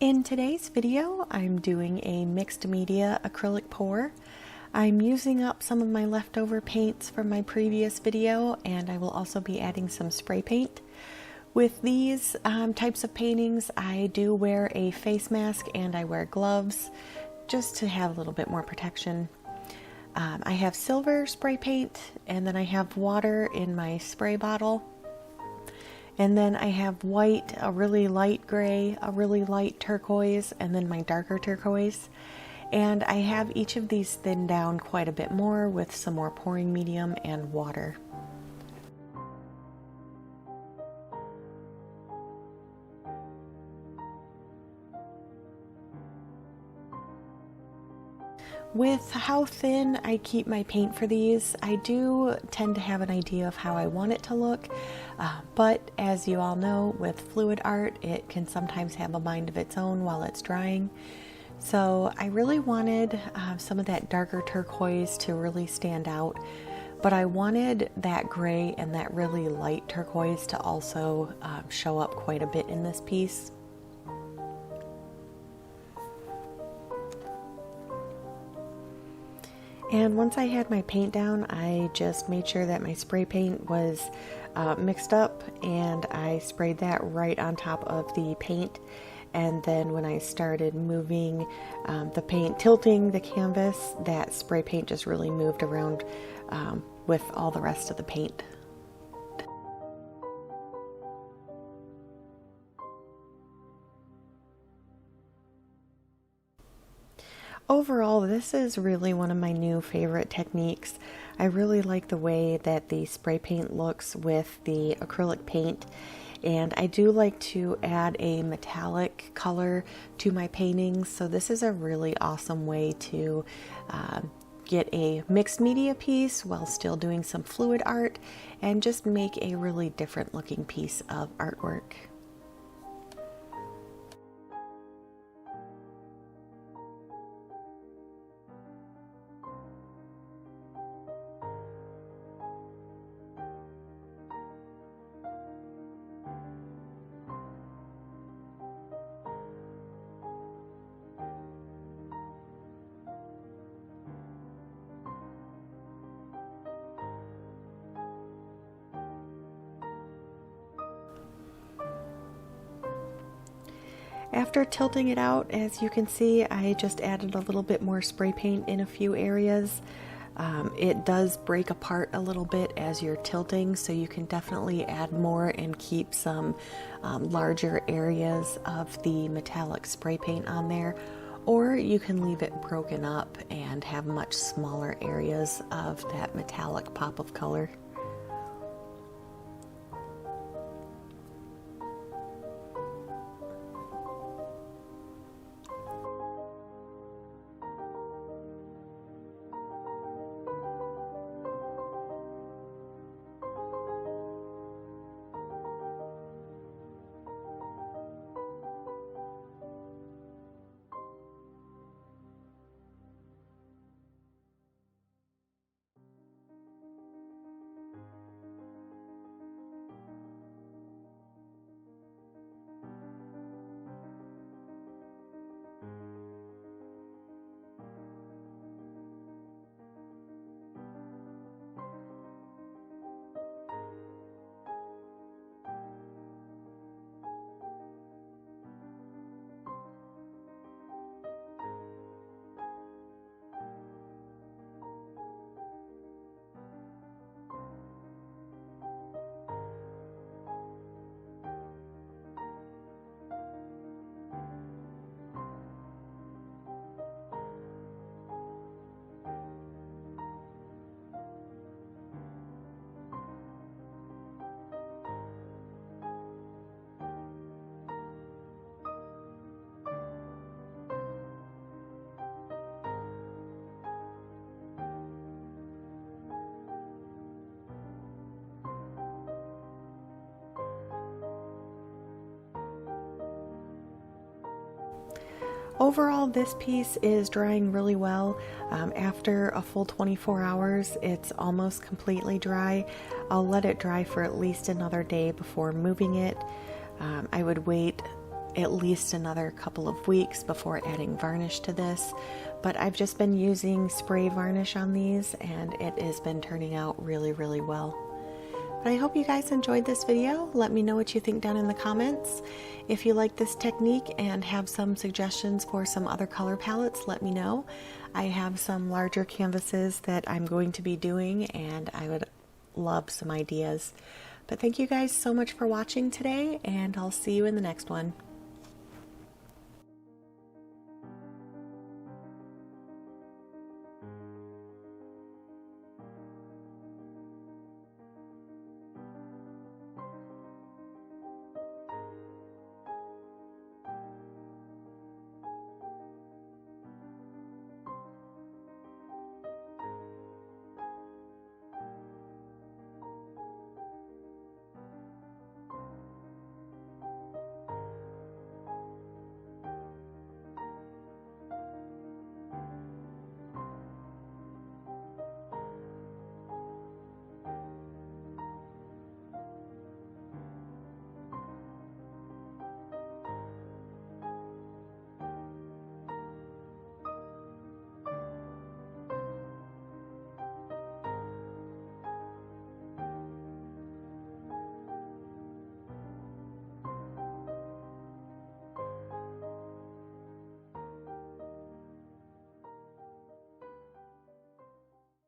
In today's video, I'm doing a mixed media acrylic pour. I'm using up some of my leftover paints from my previous video, and I will also be adding some spray paint. With these types of paintings, I do wear a face mask and I wear gloves just to have a little bit more protection. I have silver spray paint, and then I have water in my spray bottle. And then I have white, a really light gray, a really light turquoise, and then my darker turquoise. And I have each of these thinned down quite a bit more with some more pouring medium and water. With how thin I keep my paint for these, I do tend to have an idea of how I want it to look, but as you all know, with fluid art, it can sometimes have a mind of its own while it's drying. So I really wanted some of that darker turquoise to really stand out, but I wanted that gray and that really light turquoise to also show up quite a bit in this piece. And once I had my paint down, I just made sure that my spray paint was mixed up, and I sprayed that right on top of the paint. And then when I started moving the paint, tilting the canvas, that spray paint just really moved around with all the rest of the paint. Overall, this is really one of my new favorite techniques. I really like the way that the spray paint looks with the acrylic paint, and I do like to add a metallic color to my paintings, so this is a really awesome way to get a mixed media piece while still doing some fluid art and just make a really different looking piece of artwork. After tilting it out, as you can see, I just added a little bit more spray paint in a few areas. It does break apart a little bit as you're tilting, so you can definitely add more and keep some larger areas of the metallic spray paint on there, or you can leave it broken up and have much smaller areas of that metallic pop of color. Overall, this piece is drying really well. After a full 24 hours, it's almost completely dry. I'll let it dry for at least another day before moving it. I would wait at least another couple of weeks before adding varnish to this. But I've just been using spray varnish on these and it has been turning out really, really well. But I hope you guys enjoyed this video. Let me know what you think down in the comments. If you like this technique and have some suggestions for some other color palettes, let me know. I have some larger canvases that I'm going to be doing and I would love some ideas. But thank you guys so much for watching today, and I'll see you in the next one.